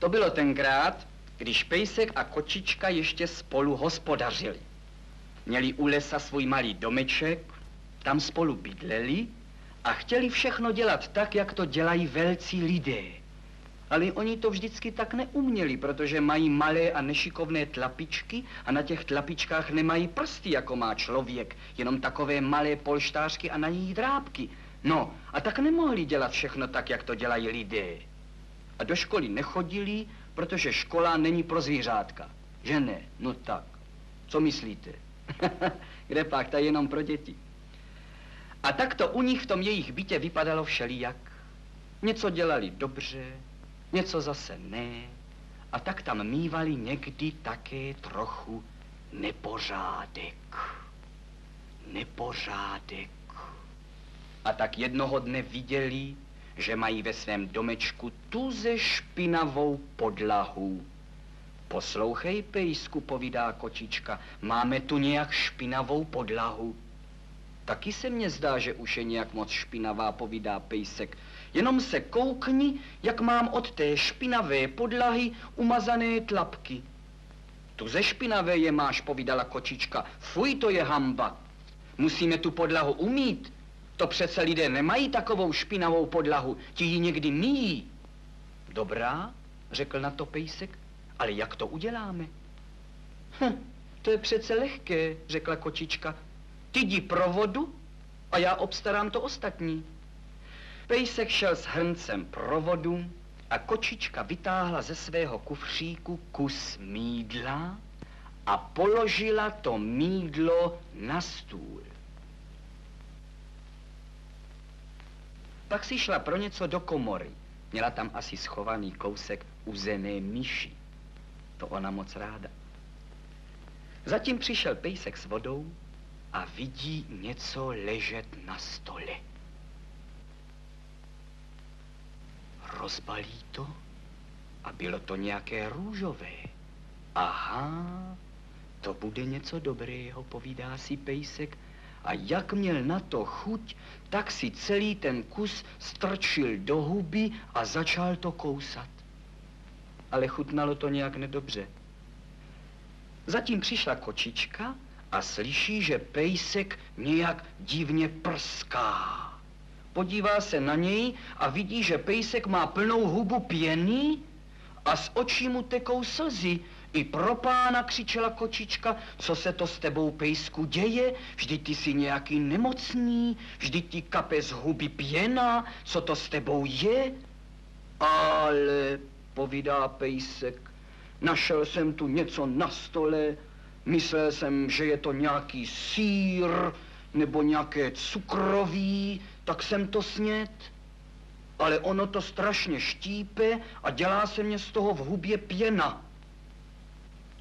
To bylo tenkrát, když pejsek a kočička ještě spolu hospodařili. Měli u lesa svůj malý domeček, tam spolu bydleli a chtěli všechno dělat tak, jak to dělají velcí lidé. Ale oni to vždycky tak neuměli, protože mají malé a nešikovné tlapičky a na těch tlapičkách nemají prsty, jako má člověk, jenom takové malé polštářky a na nich drápky. No, a tak nemohli dělat všechno tak, jak to dělají lidé. A do školy nechodili, protože škola není pro zvířátka. Že ne? No tak. Co myslíte? Kde pak, ta je jenom pro děti. A tak to u nich v tom jejich bytě vypadalo všelijak. Něco dělali dobře, něco zase ne. A tak tam mívali někdy také trochu nepořádek. Nepořádek. A tak jednoho dne viděli, že mají ve svém domečku tuze špinavou podlahu. Poslouchej, pejsku, povídá kočička, máme tu nějak špinavou podlahu. Taky se mně zdá, že už je nějak moc špinavá, povídá pejsek. Jenom se koukni, jak mám od té špinavé podlahy umazané tlapky. Tuze špinavé je máš, povídala kočička. Fuj, to je hamba. Musíme tu podlahu umýt. To přece lidé nemají takovou špinavou podlahu, ti ji někdy myjí. Dobrá, řekl na to pejsek, ale jak to uděláme? To je přece lehké, řekla kočička. Ty jdi pro vodu a já obstarám to ostatní. Pejsek šel s hrncem pro vodu a kočička vytáhla ze svého kufříku kus mýdla a položila to mýdlo na stůl. Pak si šla pro něco do komory. Měla tam asi schovaný kousek uzené myši. To ona moc ráda. Zatím přišel pejsek s vodou a vidí něco ležet na stole. Rozbalí to a bylo to nějaké růžové. Aha, to bude něco dobrého, povídá si pejsek. A jak měl na to chuť, tak si celý ten kus strčil do huby a začal to kousat. Ale chutnalo to nějak nedobře. Zatím přišla kočička a slyší, že pejsek nějak divně prská. Podívá se na něj a vidí, že pejsek má plnou hubu pěny a z očí mu tekou slzy. I pro pána, křičela kočička, co se to s tebou, pejsku, děje? Vždyť ty jsi nějaký nemocný, vždyť ti kape z huby pěna, co to s tebou je? Ale, povídá pejsek, našel jsem tu něco na stole, myslel jsem, že je to nějaký sýr nebo nějaké cukroví, tak jsem to sněd. Ale ono to strašně štípe a dělá se mě z toho v hubě pěna.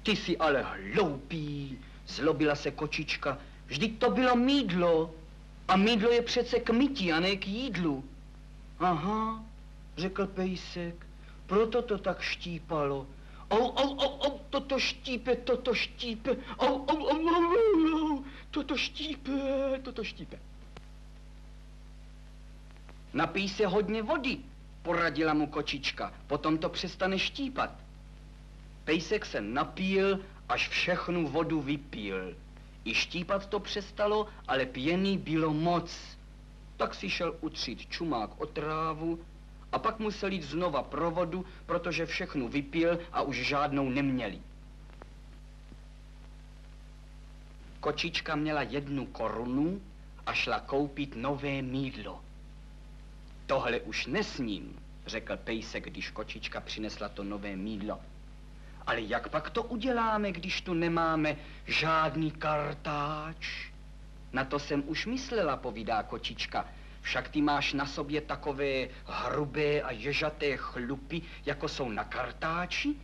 Ty jsi ale hloupý, zlobila se kočička. Vždyť to bylo mýdlo. A mýdlo je přece k mytí a ne k jídlu. Aha, řekl pejsek, proto to tak štípalo. Toto štípe, toto štípe. Napij se hodně vody, poradila mu kočička, potom to přestane štípat. Pejsek se napil, až všechnu vodu vypil. I štípat to přestalo, ale pěny bylo moc. Tak si šel utřít čumák o trávu a pak musel jít znova pro vodu, protože všechnu vypil a už žádnou neměli. Kočička měla 1 korunu a šla koupit nové mýdlo. Tohle už nesním, řekl pejsek, když kočička přinesla to nové mýdlo. Ale jak pak to uděláme, když tu nemáme žádný kartáč? Na to jsem už myslela, povídá kočička. Však ty máš na sobě takové hrubé a ježaté chlupy, jako jsou na kartáči?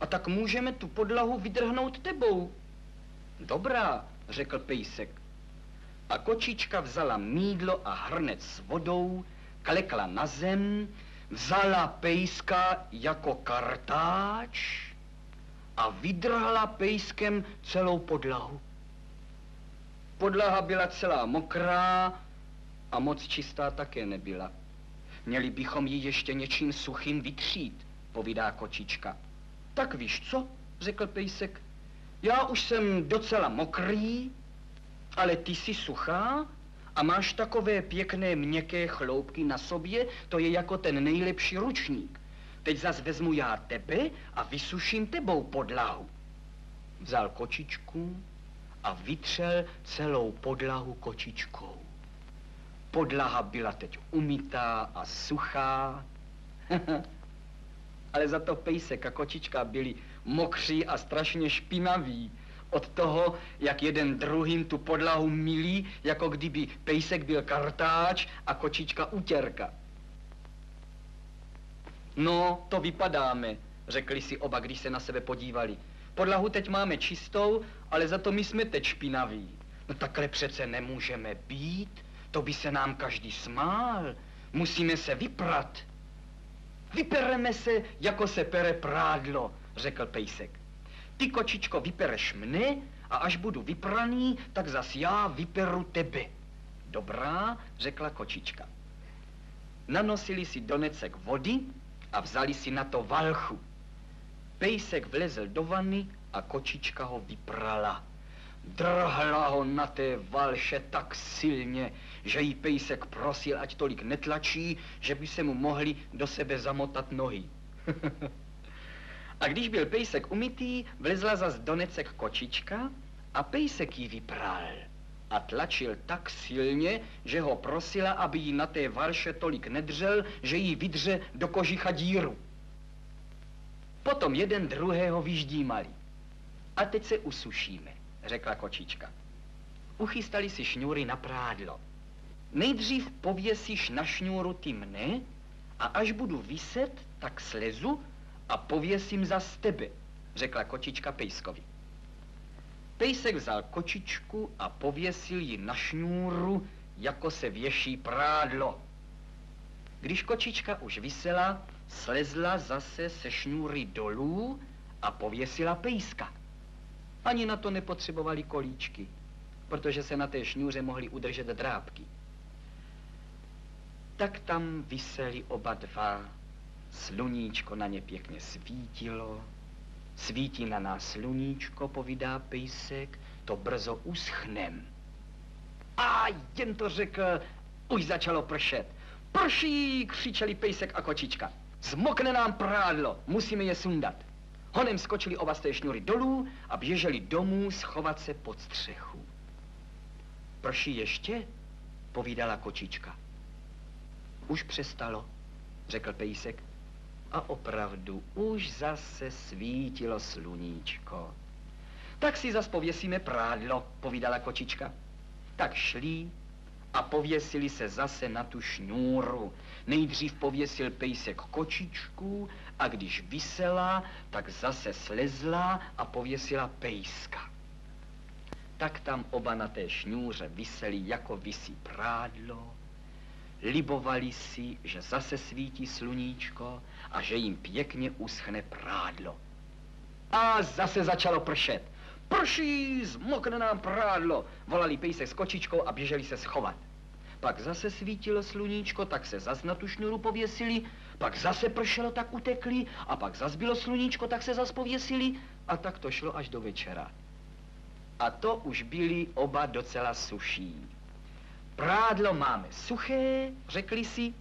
A tak můžeme tu podlahu vydrhnout tebou. Dobrá, řekl pejsek. A kočička vzala mýdlo a hrnec s vodou, klekla na zem, vzala pejska jako kartáč a vydrhla pejskem celou podlahu. Podlaha byla celá mokrá a moc čistá také nebyla. Měli bychom ji ještě něčím suchým vytřít, povídá kočička. Tak víš co, řekl pejsek, já už jsem docela mokrý, ale ty jsi suchá a máš takové pěkné měkké chloupky na sobě, to je jako ten nejlepší ručník. Teď zas vezmu já tebe a vysuším tebou podlahu. Vzal kočičku a vytřel celou podlahu kočičkou. Podlaha byla teď umytá a suchá, ale za to pejsek a kočička byli mokří a strašně špinaví od toho, jak jeden druhým tu podlahu milí, jako kdyby pejsek byl kartáč a kočička utěrka. No, to vypadáme, řekli si oba, když se na sebe podívali. Podlahu teď máme čistou, ale za to my jsme teď špinaví. No takhle přece nemůžeme být, to by se nám každý smál. Musíme se vyprat. Vypereme se, jako se pere prádlo, řekl pejsek. Ty, kočičko, vypereš mne a až budu vypraný, tak zas já vyperu tebe. Dobrá, řekla kočička. Nanosili si donecek vody a vzali si na to valchu. Pejsek vlezl do vany a kočička ho vyprala. Drhla ho na té valše tak silně, že jí pejsek prosil, ať tolik netlačí, že by se mu mohli do sebe zamotat nohy. A když byl pejsek umytý, vlezla zas donecek kočička a pejsek ji vypral. A tlačil tak silně, že ho prosila, aby jí na té valše tolik nedřel, že jí vydře do kožicha díru. Potom jeden druhého vyždímali. A teď se usušíme, řekla kočička. Uchystali si šňůry na prádlo. Nejdřív pověsíš na šňůru ty mne a až budu viset, tak slezu a pověsím zas tebe, řekla kočička pejskovi. Pejsek vzal kočičku a pověsil ji na šňůru, jako se věší prádlo. Když kočička už visela, slezla zase se šňůry dolů a pověsila pejska. Ani na to nepotřebovali kolíčky, protože se na té šňůře mohly udržet drápky. Tak tam viseli oba dva, sluníčko na ně pěkně svítilo. Svítí na nás sluníčko, povídá pejsek, to brzo uschnem. A jen to řekl, už začalo pršet. Prší, křičeli pejsek a kočička. Zmokne nám prádlo, musíme je sundat. Honem skočili oba z té šňůry dolů a běželi domů schovat se pod střechu. Prší ještě? Povídala kočička. Už přestalo, řekl pejsek. A opravdu už zase svítilo sluníčko. Tak si zas pověsíme prádlo, povídala kočička. Tak šli a pověsili se zase na tu šňůru. Nejdřív pověsil pejsek kočičku a když visela, tak zase slezla a pověsila pejska. Tak tam oba na té šňůře viseli, jako visí prádlo. Libovali si, že zase svítí sluníčko a že jim pěkně uschne prádlo. A zase začalo pršet. Prší, zmokne nám prádlo, volali pejsek s kočičkou a běželi se schovat. Pak zase svítilo sluníčko, tak se zas na tu šňůru pověsili, pak zase pršelo, tak utekli a pak zas bylo sluníčko, tak se zas pověsili a tak to šlo až do večera. A to už byli oba docela suší. Prádlo máme suché, řekli si,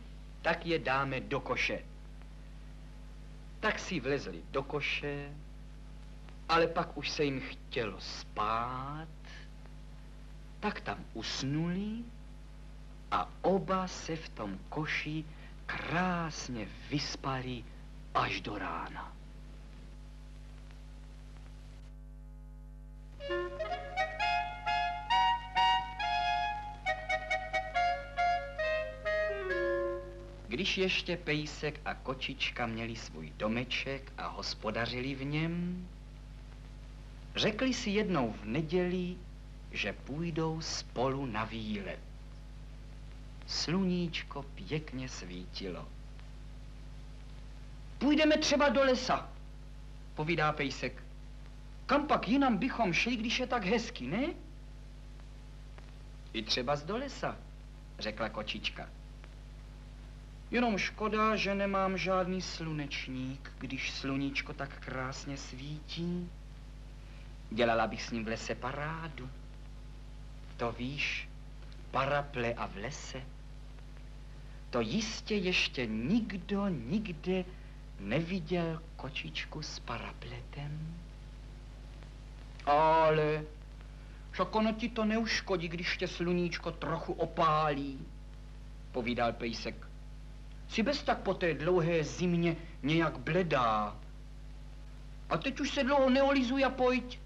tak je dáme do koše. Tak si vlezli do koše, ale pak už se jim chtělo spát, tak tam usnuli a oba se v tom koši krásně vyspali až do rána. Když ještě pejsek a kočička měli svůj domeček a hospodařili v něm, řekli si jednou v neděli, že půjdou spolu na výlet. Sluníčko pěkně svítilo. Půjdeme třeba do lesa, povídá pejsek. Kam pak jinam bychom šli, když je tak hezky, ne? I třeba do lesa, řekla kočička. Jenom škoda, že nemám žádný slunečník, když sluníčko tak krásně svítí. Dělala bych s ním v lese parádu. To víš, paraple a v lese. To jistě ještě nikdo nikde neviděl kočičku s parapletem. Ale však ono ti to neuškodí, když tě sluníčko trochu opálí, povídal pejsek. Jsi bez tak po té dlouhé zimě nějak bledá. A teď už se dlouho neolizuj a pojď.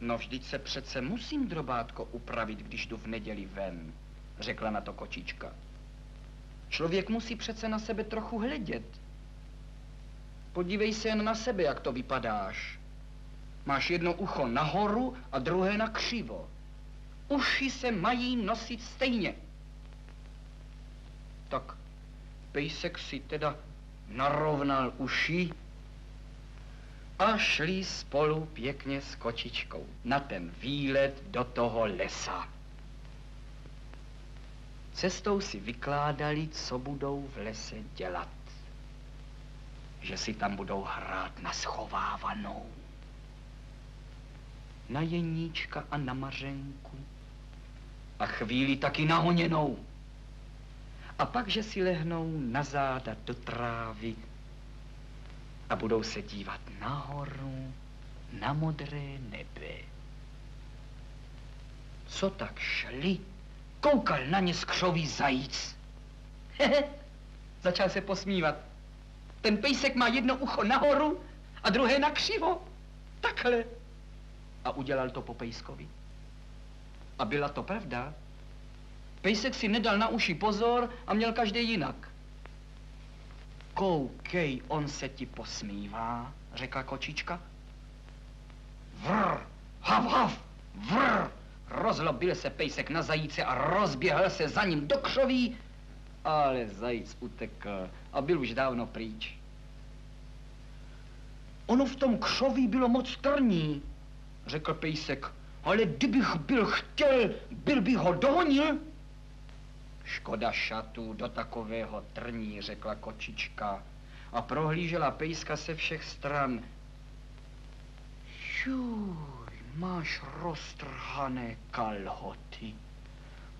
No vždyť se přece musím, drobátko, upravit, když jdu v neděli ven, řekla na to kočička. Člověk musí přece na sebe trochu hledět. Podívej se jen na sebe, jak to vypadáš. Máš jedno ucho nahoru a druhé na křivo. Uši se mají nosit stejně. Tak pejsek si teda narovnal uši a šli spolu pěkně s kočičkou na ten výlet do toho lesa. Cestou si vykládali, co budou v lese dělat. Že si tam budou hrát na schovávanou, na Jeníčka a na Mařenku a chvíli taky na Honěnou. A pak, že si lehnou na záda do trávy a budou se dívat nahoru, na modré nebe. Co tak šli, koukal na ně skřový zajíc. Začal se posmívat. Ten pejsek má jedno ucho nahoru a druhé na křivo. Takhle. A udělal to po pejskovi. A byla to pravda. Pejsek si nedal na uši pozor a měl každý jinak. Koukej, on se ti posmívá, řekla kočička. Vrr, hav, hav, vrr. Rozlobil se pejsek na zajíce a rozběhl se za ním do křoví, ale zajíc utekl a byl už dávno pryč. Ono v tom křoví bylo moc trní, řekl pejsek, ale kdybych byl chtěl, byl bych ho dohonil. Škoda šatů do takového trní, řekla kočička a prohlížela pejska se všech stran. Juj, máš roztrhané kalhoty.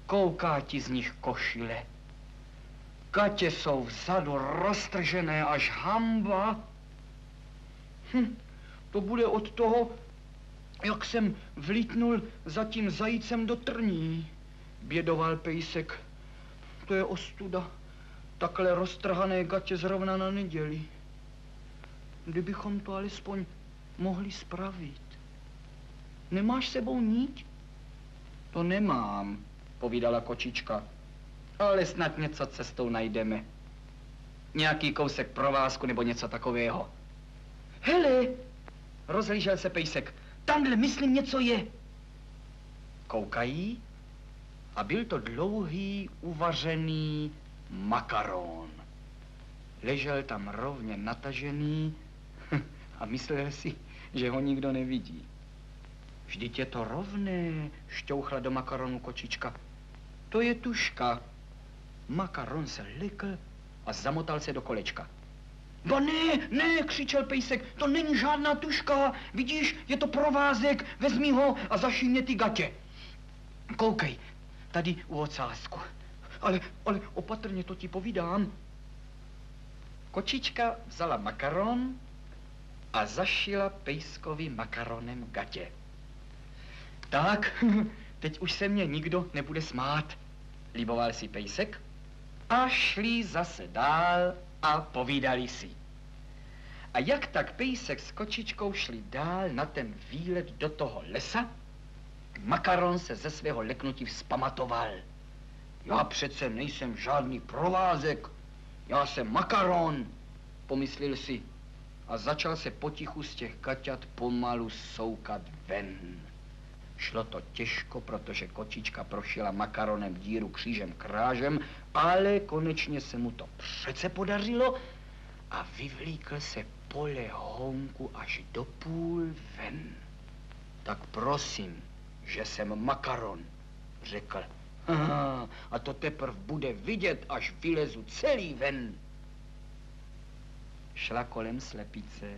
Kouká ti z nich košile. Gatě jsou vzadu roztržené až hamba. To bude od toho, jak jsem vlítnul za tím zajícem do trní, bědoval pejsek. To je ostuda. Takhle roztrhané gatě zrovna na neděli. Kdybychom to alespoň mohli spravit. Nemáš sebou niť? To nemám, povídala kočička. Ale snad něco cestou najdeme. Nějaký kousek provázku nebo něco takového. Hele, rozhlížel se pejsek. Tamhle, myslím, něco je. Koukají a byl to dlouhý, uvařený makaron. Ležel tam rovně natažený a myslel si, že ho nikdo nevidí. Vždyť je to rovné, šťouchla do makaronu kočička. To je tuška. Makaron se lekl a zamotal se do kolečka. No ne, ne, křičel pejsek, to není žádná tuška. Vidíš, je to provázek, vezmi ho a zašij mě ty gatě. Koukej, tady u ocásku. Ale opatrně, to ti povídám. Kočička vzala makaron a zašila pejskovi makaronem gatě. Tak, teď už se mě nikdo nebude smát, líboval si pejsek a šli zase dál a povídali si. A jak tak pejsek s kočičkou šli dál na ten výlet do toho lesa, makaron se ze svého leknutí vzpamatoval. Já přece nejsem žádný provázek, já jsem makaron, pomyslel si a začal se potichu z těch gaťat pomalu soukat ven. Šlo to těžko, protože kočička prošila makaronem díru křížem krážem, ale konečně se mu to přece podařilo a vyvlíkl se po lehonku až do půl ven. Tak prosím, že jsem makaron, řekl A to teprv bude vidět, až vylezu celý ven. Šla kolem slepice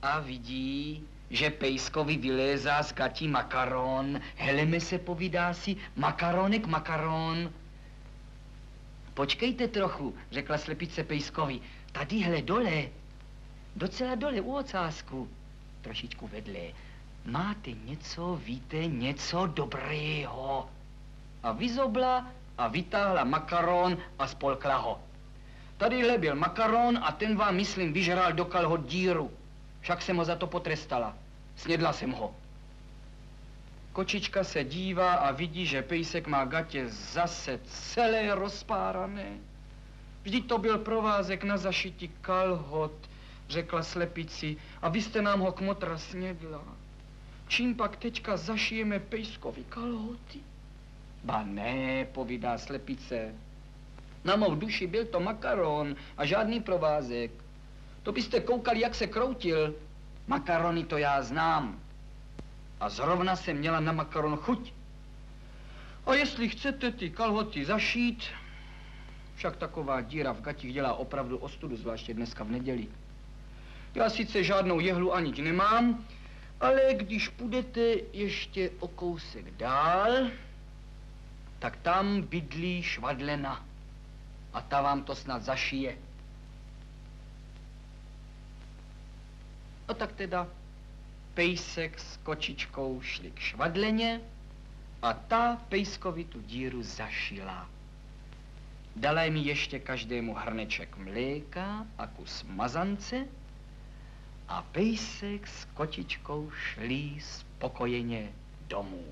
a vidí, že pejskovi vylézá z gatí makaron. Heleme se, povídá si, makaronek, makaron. Počkejte trochu, řekla slepice pejskovi. Tadyhle dole, docela dole u ocásku, trošičku vedle, máte něco, víte, něco dobrého. A vyzobla a vytáhla makaron a spolkla ho. Tadyhle byl makaron a ten vám, myslím, vyžral do kalhot díru. Však jsem ho za to potrestala. Snědla jsem ho. Kočička se dívá a vidí, že pejsek má gatě zase celé rozpárané. Vždyť to byl provázek na zašití kalhot, řekla slepici, a vy jste nám ho kmotra snědla. Čím pak teďka zašijeme pejskovi kalhoty? Ba ne, povídá slepice. Na mou duši byl to makaron a žádný provázek. To byste koukali, jak se kroutil. Makarony to já znám. A zrovna jsem měla na makaron chuť. A jestli chcete ty kalhoty zašít, však taková díra v gatích dělá opravdu ostudu, zvláště dneska v neděli. Já sice žádnou jehlu aniť nemám, ale když půjdete ještě o kousek dál, tak tam bydlí švadlena a ta vám to snad zašije. A tak teda pejsek s kočičkou šli k švadleně a ta pejskovi tu díru zašila. Dala jim ještě každému hrneček mléka a kus mazance a pejsek s kočičkou šli spokojeně domů.